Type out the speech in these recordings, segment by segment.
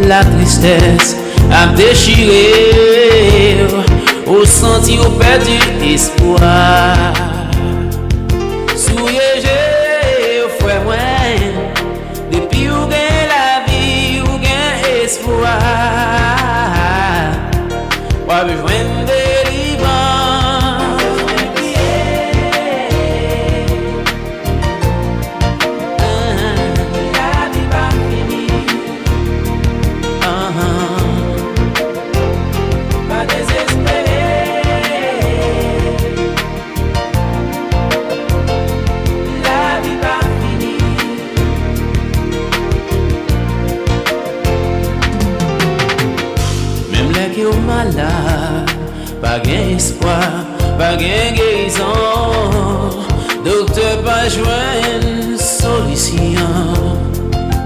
la tristesse a déchiré, au senti au perdu espoir. Souyez, frère, moi, depuis ou gain la vie, ou gain espoir, ou besoin de malade, pas gain espoir, pas gain guérison, docteur pas joindre solution.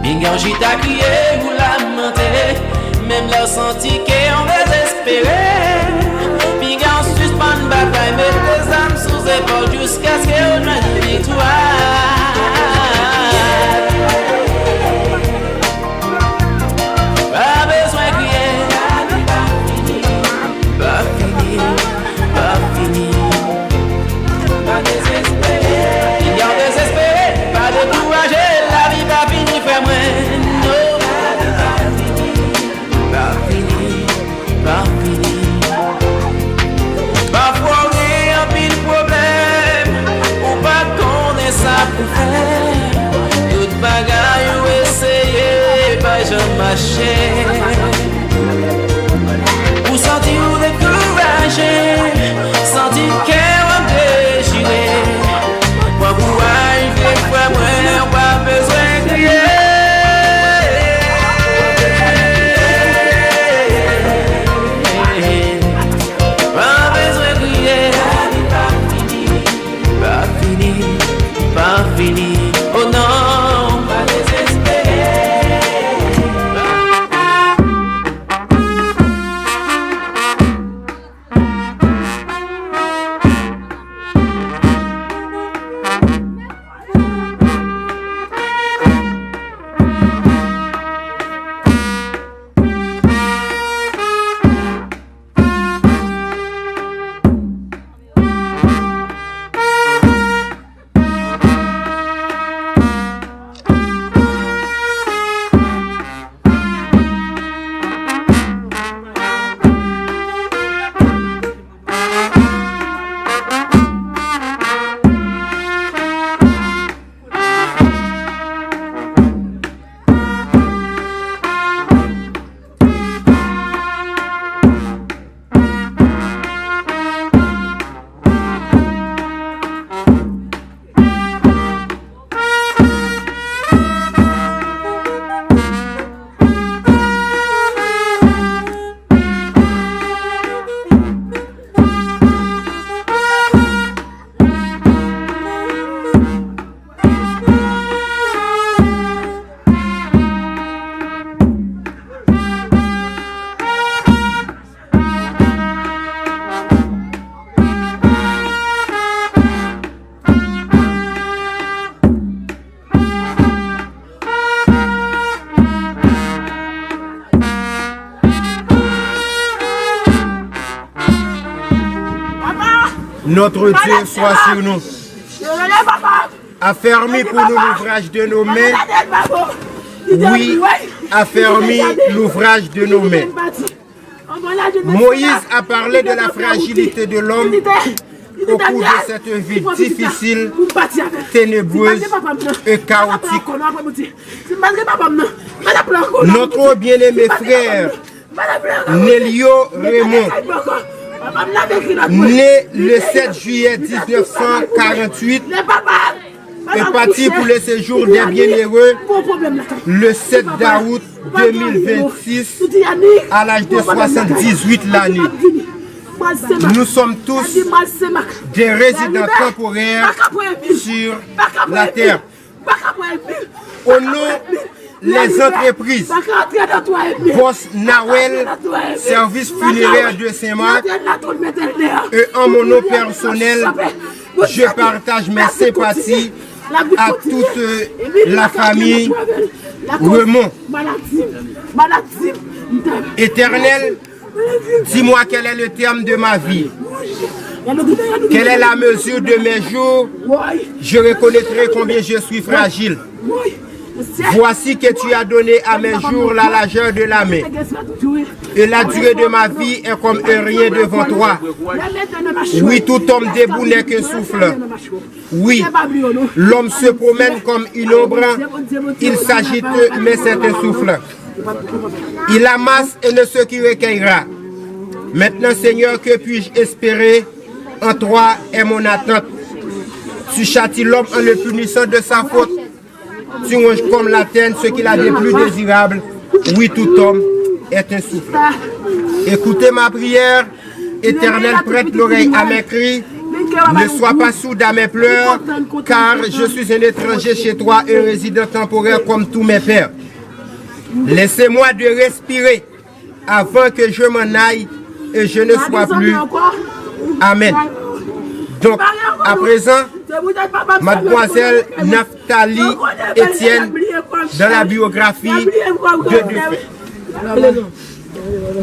Bingan j't'a crié ou lamenté, même la senti qu'on désespéré. Bingan suspend bataille, met tes âmes sous épaule jusqu'à ce qu'on joigne victoire. Toute bagaille ou essayer, pas jamais marcher. Ou sentir ou décourager, sentir qu'elle va déchirer. Moi pour arriver, moi pas besoin de crier. Pas besoin de crier. Pas fini. Pas fini, oh non, pas désespéré. Notre Dieu soit sur nous. Affermis pour nous l'ouvrage de nos mains. Oui, affermis l'ouvrage de nos mains. Moïse a parlé de la fragilité de l'homme au cours de cette vie difficile, ténébreuse et chaotique. Notre bien-aimé frère, Nélio Raymond, né le 7 juillet 1948, est parti pour le séjour des bienheureux le 7 août 2026 à l'âge de 78 l'année. Nous sommes tous des résidents temporaires sur la terre. Au nom les entreprises Boss Nawel, service funéraire de Saint-Marc, et en mon nom personnel, je partage mes sympathies à toute la famille Raymond. Éternel, dis-moi quel est le terme de ma vie. Quelle est la mesure de mes jours? Je reconnaîtrai combien je suis fragile. Voici que tu as donné à mes jours la largeur de la main. Et la durée de ma vie est comme un rien devant toi. Oui, tout homme debout n'est que souffle. Oui, l'homme se promène comme une ombre. Il s'agite, mais c'est un souffle. Il amasse et ne se qui recueillera. Maintenant, Seigneur, que puis-je espérer? En toi est mon attente. Tu châties l'homme en le punissant de sa faute. Tu ranges comme la terre ce qu'il a de plus désirable. Oui, tout homme est un souffle. Écoutez ma prière. Éternel, prête l'oreille à mes cris. Ne sois pas sourd à mes pleurs, car je suis un étranger chez toi, un résident temporaire comme tous mes pères. Laissez-moi de respirer avant que je m'en aille et je ne sois plus. Amen. Donc, à présent, mademoiselle Naphtali Etienne, dans la biographie de Dufay.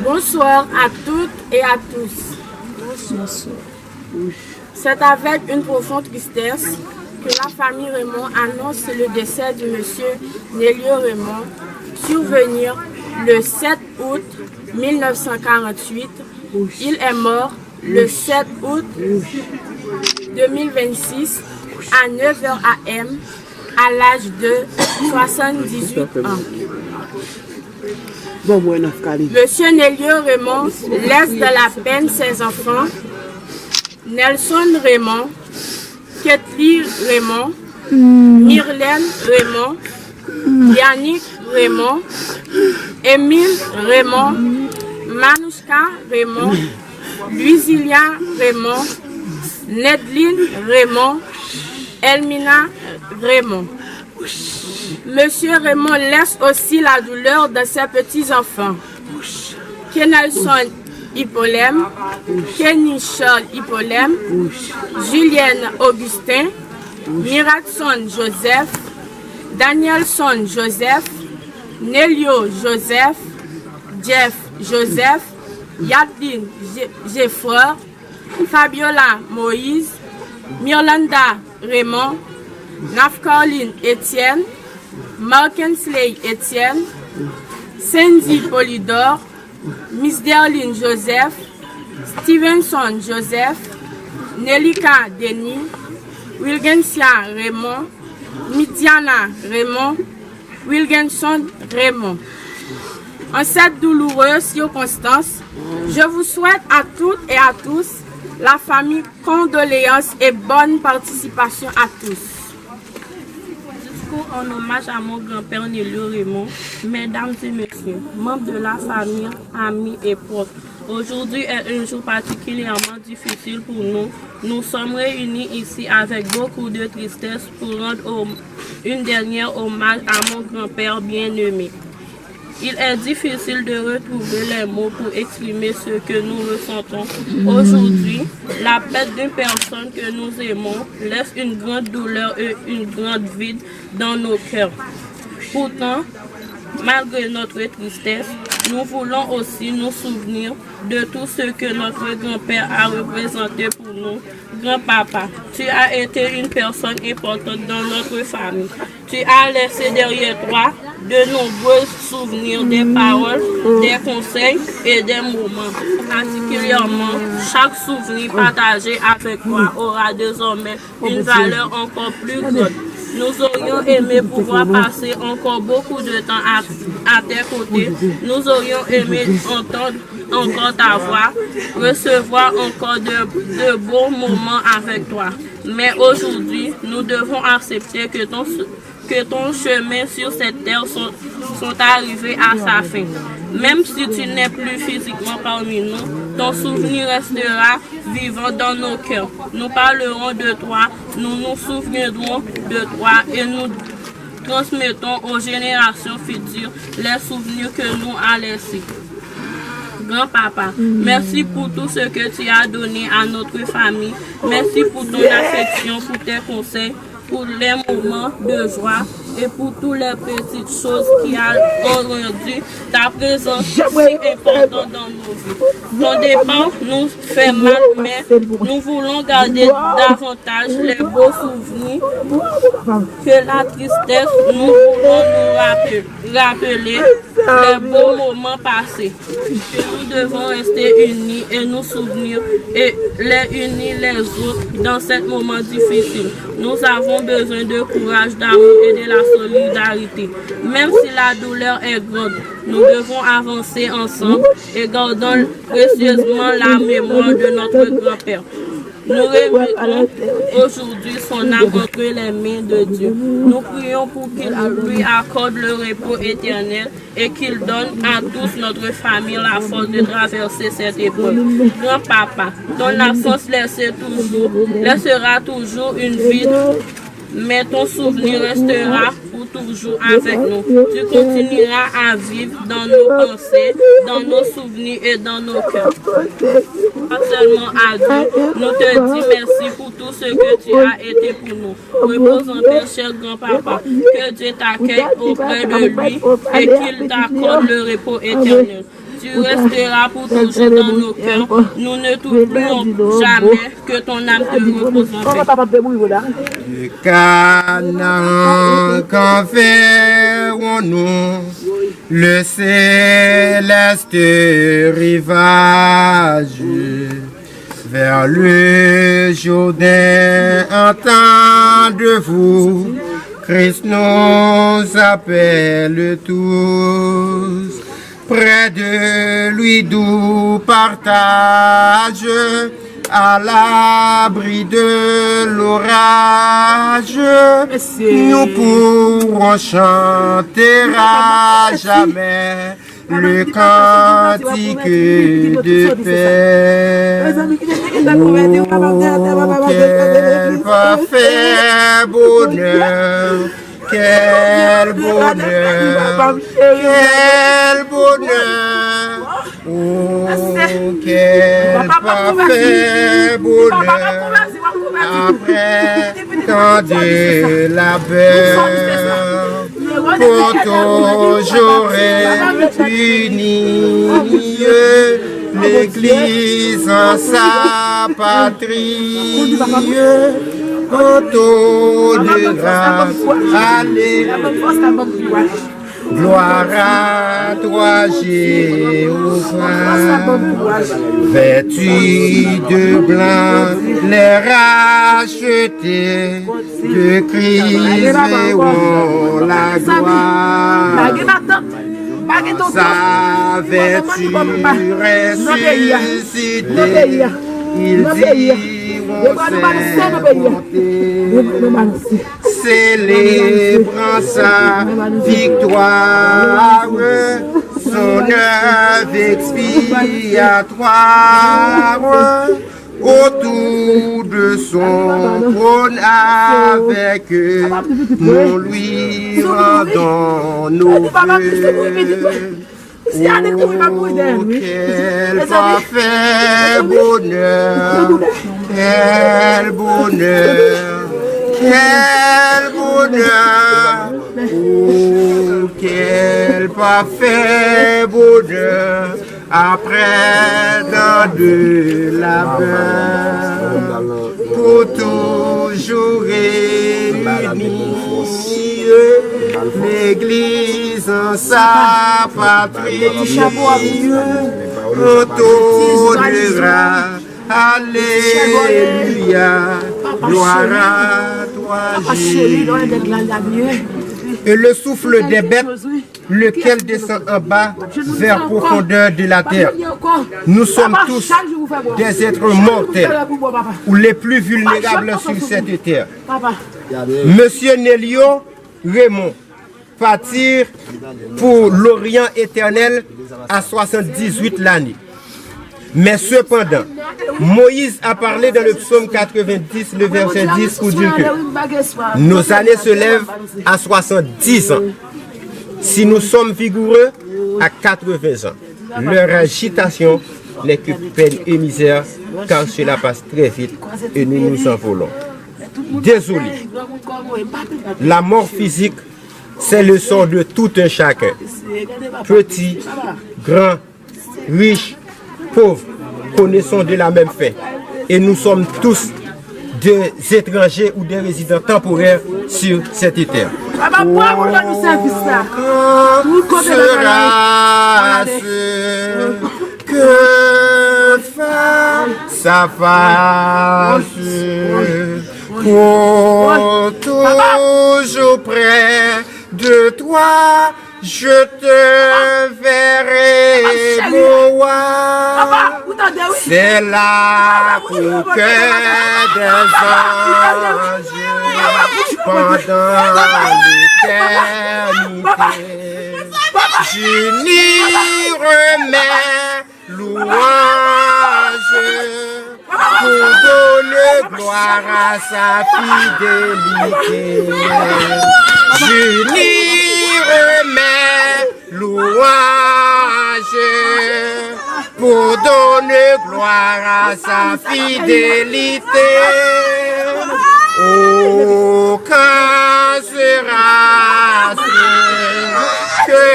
Bonsoir à toutes et à tous. Bonsoir. C'est avec une profonde tristesse que la famille Raymond annonce le décès de monsieur Nélio Raymond, survenir le 7 août 1948. Il est mort le 7 août 2026 à 9h AM à l'âge de 78 ans. Monsieur Nélio Raymond laisse de la peine ses enfants, Nelson Raymond, Ketli Raymond, Myrlène Raymond, Yannick Raymond, Émile Raymond, Manouska Raymond, Luisilia Raymond, Nedline Raymond, Elmina Raymond. Monsieur Raymond laisse aussi la douleur de ses petits-enfants. Kenelson Hippolème, Kenishol Hippolème, Julienne Augustin, Miratson Joseph, Danielson Joseph, Nelio Joseph, Jeff Joseph, Yadlin Geoffroy, Fabiola Moïse, Mirlanda Raymond, Nafcaroline Etienne, Markensley Etienne, Cindy Polydor, Miss Derline Joseph, Stevenson Joseph, Nelika Denis, Wilgensia Raymond, Midiana Raymond, Wilgenson Raymond. En cette douloureuse circonstance, je vous souhaite à toutes et à tous la famille, condoléances et bonne participation à tous. Discours en hommage à mon grand-père Nélio Raymond, mesdames et messieurs, membres de la famille, amis et proches. Aujourd'hui est un jour particulièrement difficile pour nous. Nous sommes réunis ici avec beaucoup de tristesse pour rendre une dernière hommage à mon grand-père bien-aimé. Il est difficile de retrouver les mots pour exprimer ce que nous ressentons. Aujourd'hui, la perte d'une personne que nous aimons laisse une grande douleur et une grande vide dans nos cœurs. Pourtant, malgré notre tristesse, nous voulons aussi nous souvenir de tout ce que notre grand-père a représenté pour nous. Grand-papa, tu as été une personne importante dans notre famille. Tu as laissé derrière toi de nombreux souvenirs, des paroles, des conseils et des moments. Particulièrement, chaque souvenir partagé avec toi aura désormais une valeur encore plus grande. Nous aurions aimé pouvoir passer encore beaucoup de temps à tes côtés. Nous aurions aimé entendre encore ta voix, recevoir encore de bons moments avec toi. Mais aujourd'hui, nous devons accepter que ton chemin sur cette terre sont arrivés à sa fin. Même si tu n'es plus physiquement parmi nous, ton souvenir restera vivant dans nos cœurs. Nous parlerons de toi, nous nous souviendrons de toi et nous transmettons aux générations futures les souvenirs que nous a laissés. Grand-papa, merci pour tout ce que tu as donné à notre famille. Merci pour ton affection, pour tes conseils, pour les moments de joie et pour toutes les petites choses qui ont rendu ta présence si importante dans nos vies. Ton départ nous fait mal, mais nous voulons garder davantage les beaux souvenirs que la tristesse. Nous voulons nous rappeler les beaux moments passés. Que nous devons rester unis et nous souvenir et les unir les autres dans ce moment difficile. Nous avons besoin de courage, d'amour et de la solidarité. Même si la douleur est grande, nous devons avancer ensemble et gardons précieusement la mémoire de notre grand-père. Nous remettons aujourd'hui son âme entre les mains de Dieu. Nous prions pour qu'il lui accorde le repos éternel et qu'il donne à tous notre famille la force de traverser cette épreuve. Grand-papa, ton absence laissera toujours une vide, mais ton souvenir restera pour toujours avec nous. Tu continueras à vivre dans nos pensées, dans nos souvenirs et dans nos cœurs. Pas seulement à Dieu, nous te disons merci pour tout ce que tu as été pour nous. Repose en paix, cher grand-papa. Que Dieu t'accueille auprès de lui et qu'il t'accorde le repos éternel. Tu resteras pour toujours dans nos cœurs. Nous ne t'oublions jamais. Que ton âme te repose en paix. Canaan, qu'en ferons-nous? Le céleste rivage vers le Jourdain, entendez-vous? Christ nous appelle tous. Près de lui doux partage, à l'abri de l'orage, nous pourrons chanter à jamais le cantique de paix. Oh, quel parfait bonheur! Quel bonheur, quel bonheur, oh, quel parfait bonheur, après tant de labeur, pour toujours unis, l'Église en sa patrie. Auto de grâce, alléluia. Gloire à toi, Jéhovah. Vêtus de blanc, les rachetés de Christ verront la gloire. Sa vertu ressuscitée, il dit célébrant sa victoire, son œuvre expiatoire, autour de son trône avec eux, nous lui rendons nos vœux. Oh, quel parfait bonheur, quel bonheur, quel bonheur, oh, quel parfait bonheur, après tant de labeur, pour toujours réunis, l'Église en sa patrie, autour de grâce, alléluia, gloire à toi, Jésus. Et le souffle des bêtes, lequel descend en bas vers profondeur de la terre. Nous sommes tous des êtres mortels, ou les plus vulnérables sur cette terre. Monsieur Nélio Raymond partir pour l'Orient éternel à 78 l'année. Mais cependant, Moïse a parlé dans le psaume 90, le verset 10, pour dire que nos années se lèvent à 70 ans. Si nous sommes vigoureux, à 80 ans. Leur agitation n'est que peine et misère, car cela passe très vite et nous nous envolons. Désolé, la mort physique C'est le sort de tout un chacun. Petit, grand, riche, pauvre, connaissons de la même fin. Et nous sommes tous des étrangers ou des résidents temporaires sur cette terre. Sera-ce que sa face pour toujours près de toi, je te verrai, moi. C'est là qu'au cœur des anges, pendant l'éternité, j'unis remets louange pour donner gloire à sa fidélité. J'unis remets louange pour donner gloire à sa fidélité. Oh, quand sera-ce que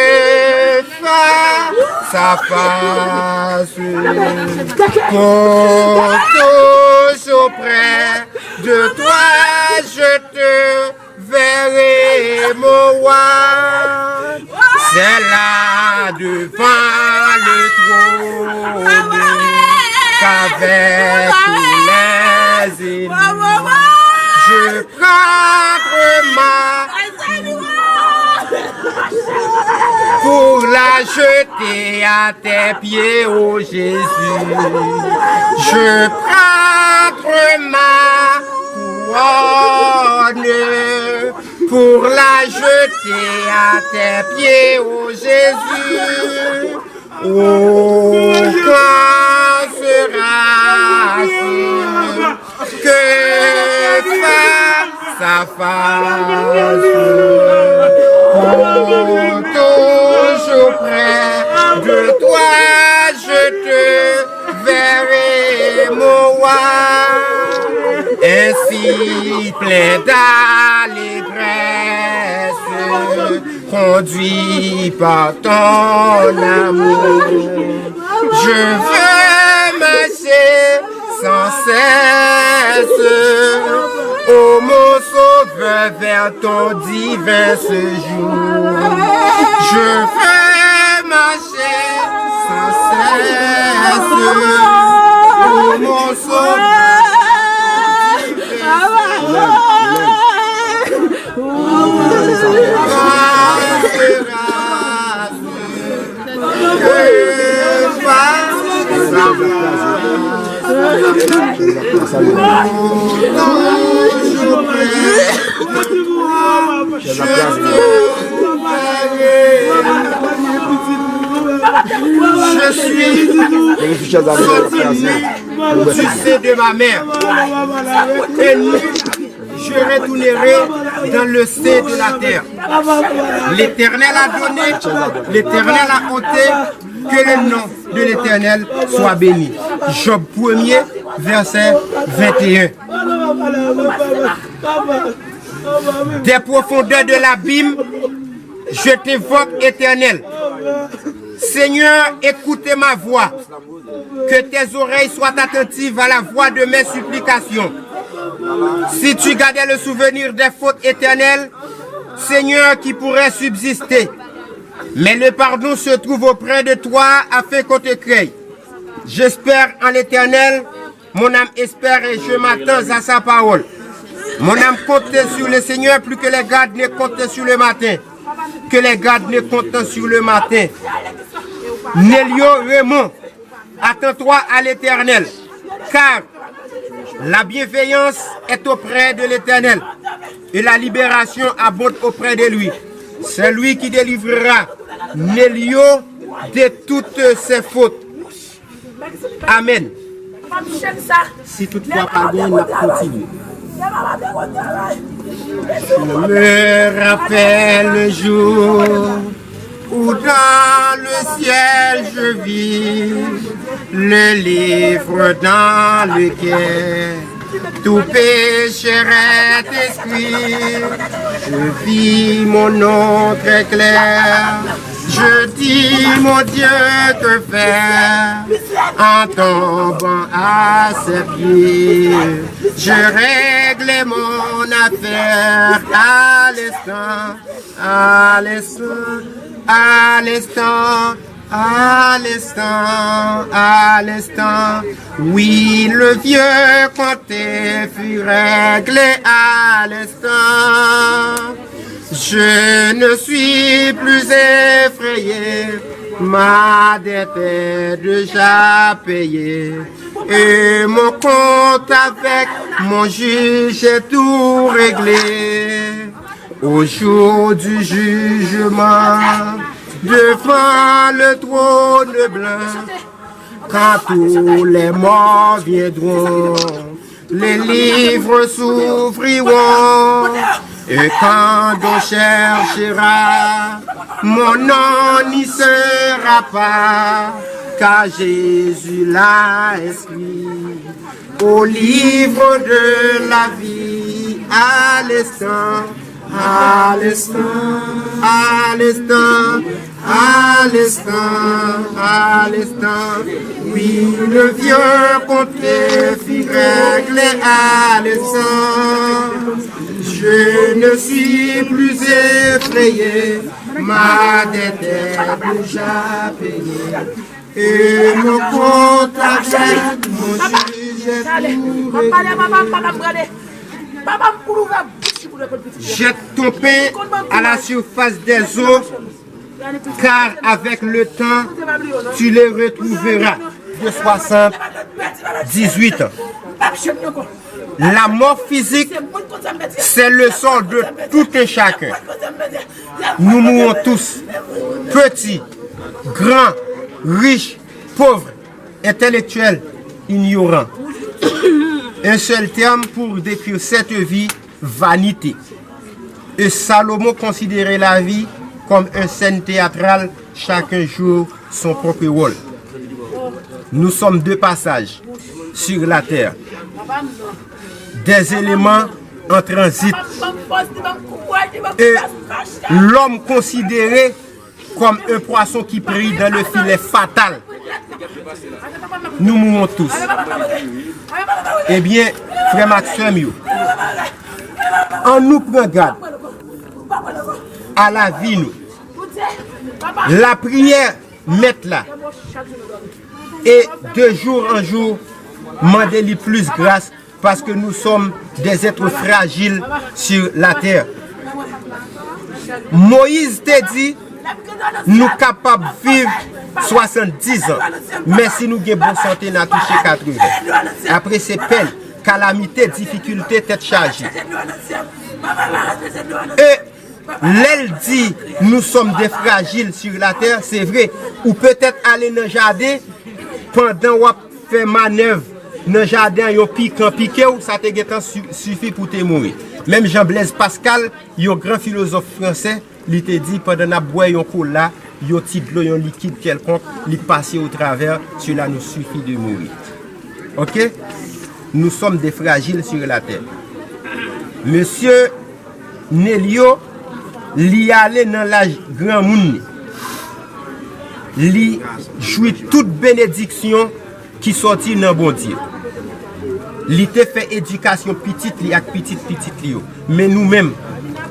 sa face pour toujours près de toi, je te verrai, mon roi. C'est là devant le trône qu'avec tous les ennemis je prends ma pour la jeter à tes pieds, ô Jésus. Je prends ma couronne pour la jeter à tes pieds, ô Jésus. Oh, quand sera-ce que sa face pour toujours près de toi, je te verrai, mon roi. Ainsi plein d'allégresse, conduit par ton amour, je veux marcher sans cesse, ô mon sauveur, vers ton divin séjour. Je veux marcher sans cesse, ô mon sauveur. Je suis du sein de ma mère et je retournerai dans le sein de la terre. L'Éternel a donné, l'Éternel a ôté, que le nom de l'Éternel soit béni. Job 1er, verset 21. Des profondeurs de l'abîme, je t'évoque, Éternel. Seigneur, écoutez ma voix. Que tes oreilles soient attentives à la voix de mes supplications. Si tu gardais le souvenir des fautes éternelles, Seigneur, qui pourrait subsister. Mais le pardon se trouve auprès de toi afin qu'on te crée. J'espère en l'Éternel, mon âme espère et je m'attends à sa parole. Mon âme compte sur le Seigneur plus que les gardes ne comptent sur le matin. Que les gardes ne comptent sur le matin. Nélio Raymond, attends-toi à l'Éternel, car la bienveillance est auprès de l'Éternel et la libération abonde auprès de lui. C'est lui qui délivrera Nélio de toutes ses fautes. Amen. Si toutefois pardon, on continue. Je me rappelle le jour où dans le ciel je vis le livre dans lequel tout péché est escrit. Je vis mon nom très clair. Je dis, mon Dieu, que faire en tombant à ses pieds? Je règle mon affaire à l'instant, à l'instant, à l'instant, à l'instant, à l'instant. Oui, le vieux compte fut réglé à l'instant. Je ne suis plus effrayé, ma dette est déjà payée. Et mon compte avec mon juge est tout réglé. Au jour du jugement, devant le trône blanc, quand tous les morts viendront, les livres s'ouvriront. Et quand on cherchera, mon nom n'y sera pas, car Jésus l'a inscrit au livre de la vie, à l'instant, à l'instant, à l'instant, à l'instant, à l'instant. Oui, le vieux compte fut réglé à l'instant. Je ne suis plus effrayé, ma dette est déjà payée. Et mon compte avec mon juge est tout réglé. Jette ton pain à la surface des eaux, car avec le temps, tu les retrouveras. De 78 ans. La mort physique, c'est le sort de tout et chacun. Nous mourons tous, petits, grands, riches, pauvres, intellectuels, ignorants. Un seul terme pour décrire cette vie, vanité. Et Salomon considérait la vie comme une scène théâtrale, chacun joue son propre rôle. Nous sommes de passage sur la terre. Des éléments en transit. Et l'homme considéré comme un poisson qui brille dans le filet fatal. Nous mourons tous. Eh bien, frère Maxime, on nous prend garde à la vie, nous. La prière, mettre là. Et de jour en jour, mandez-lui plus grâce parce que nous sommes des êtres fragiles sur la terre. Moïse t'a dit, nous sommes capables de vivre 70 ans. Mais si nous avons bonne santé, nous avons touché 80. Après ces peines, calamités, difficultés, tête chargée. Et l'aile dit, nous sommes des fragiles sur la terre, c'est vrai. Ou peut-être aller dans le jardin, pendant qu'on fait manœuvre, dans le jardin, il y a piqué, ça te suffit pour te mourir. Même Jean-Blaise Pascal, un grand philosophe français, il te dit, pendant qu'on boit un coup là, il y a un petit de l'eau, un liquide quelconque, il passe au travers, cela nous suffit de mourir. Ok? Nous sommes des fragiles sur la terre. Monsieur Nélio, li allé dans la grand monde, li jouit toute bénédiction qui sortit dans bon Dieu. Li te fait éducation petite li ak petite li yo. Mais nous-mêmes,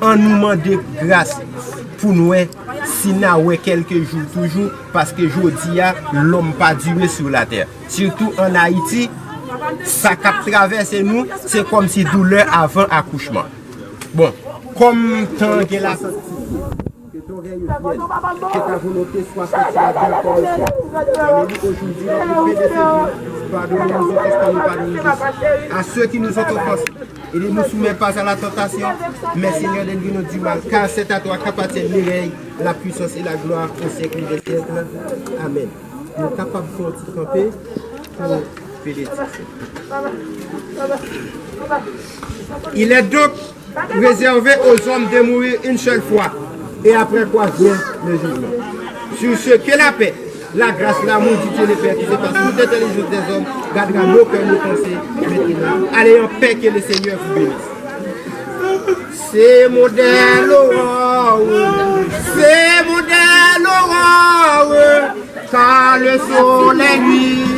on nous demande grâce pour nous si nous quelques jours toujours parce que aujourd'hui l'homme pas duré sur la terre. Surtout en Haïti, ça qui traverse nous, c'est comme si douleur avant accouchement. Bon, comme tant que la que ta volonté soit faite sur la terre comme ici. Aujourd'hui, pardonnez-nous parce que nous pardonnons à ceux qui nous ont offensés. Et ne nous soumets pas à la tentation, mais Seigneur, délivre-nous du mal, car c'est à toi qu'appartiennent l'éveil, la puissance et la gloire au siècle des siècles. Amen. Nous sommes capables de se camper pour bénédiction. Il est donc réservé aux hommes de mourir une seule fois, et après quoi vient le jugement. Sur ce, que la paix, la grâce, l'amour du Dieu le Père qui s'est passé toute l'intelligence des hommes, gardera nos cœurs, nos pensées maintenant. Allez en paix, que le Seigneur vous bénisse. C'est modèle c'est modèle car le soleil nuit.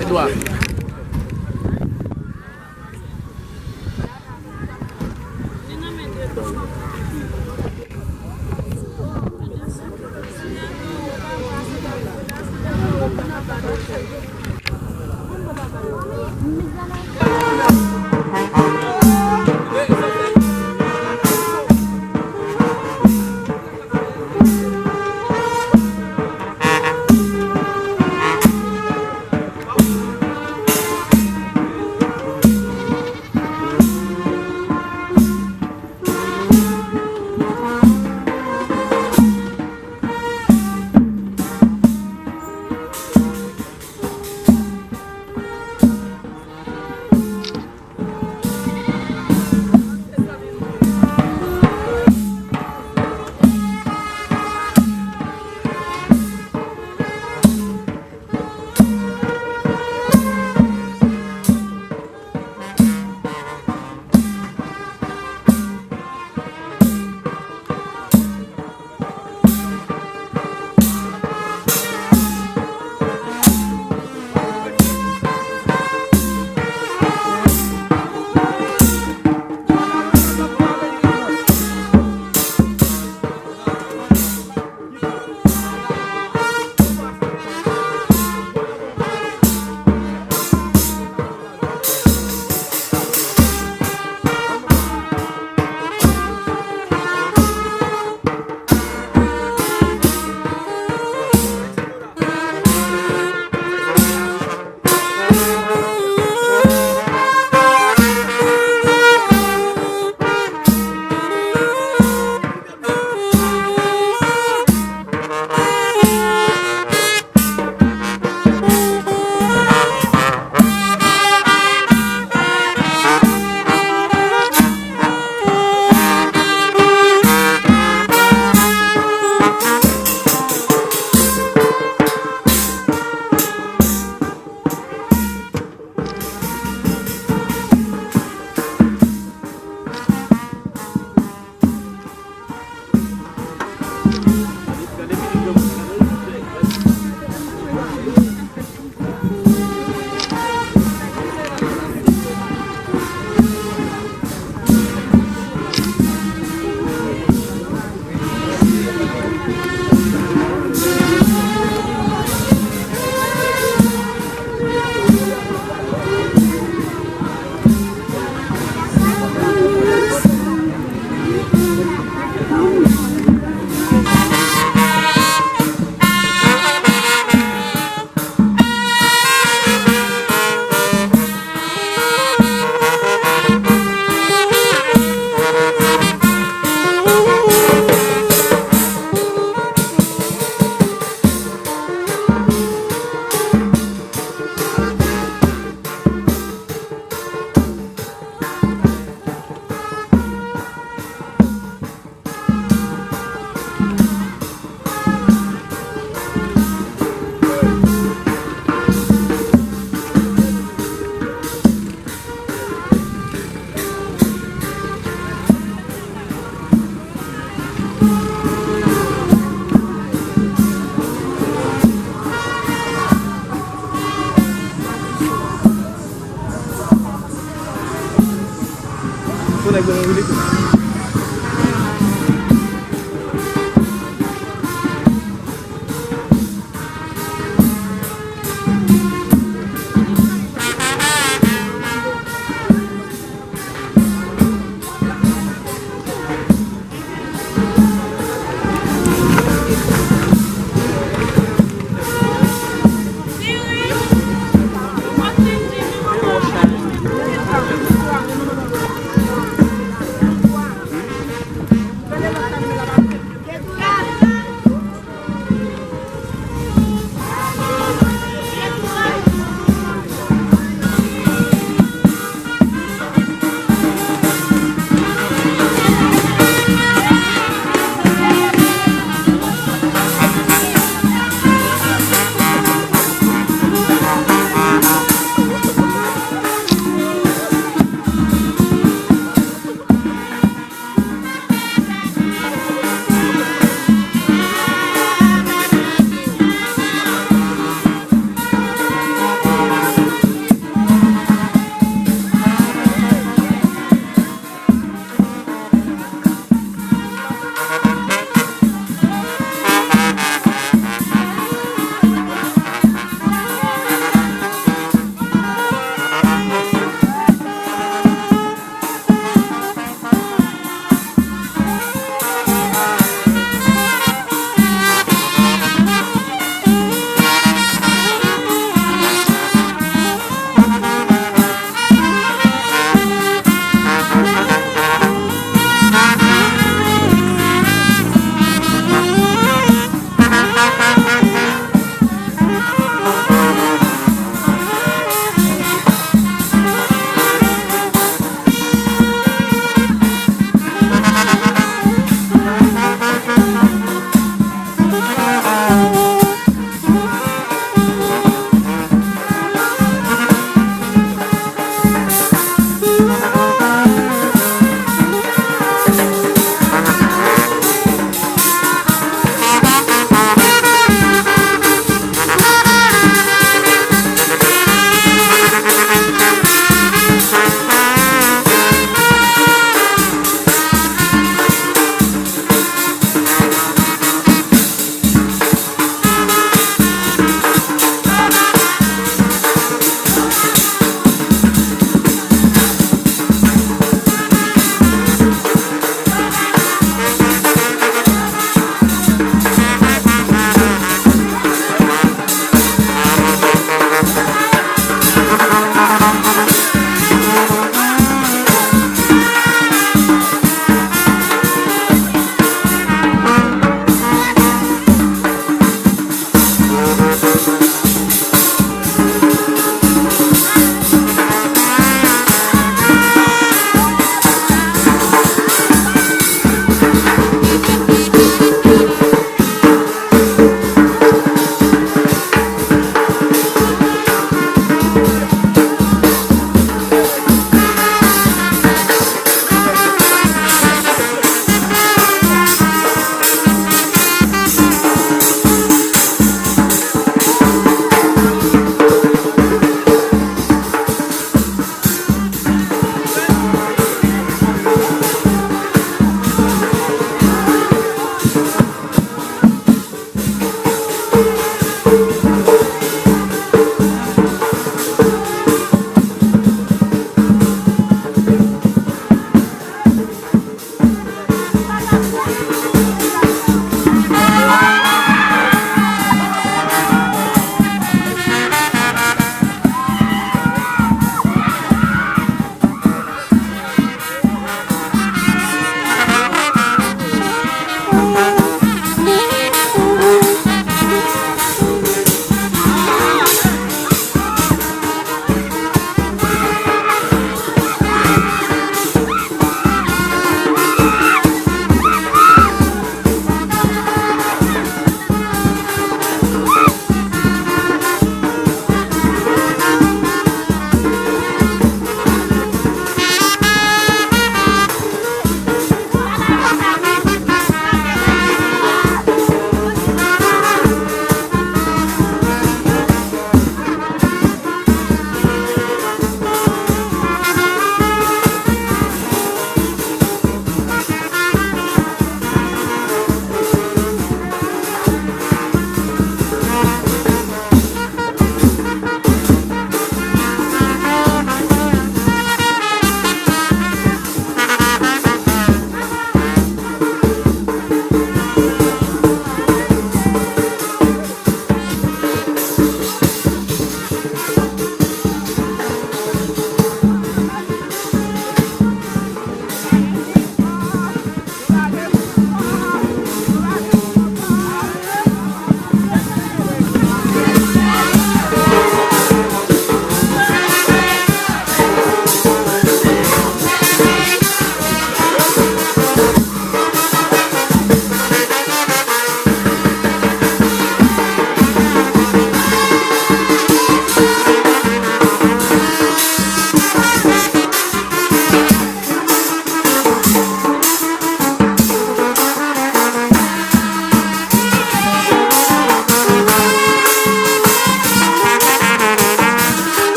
Edouard.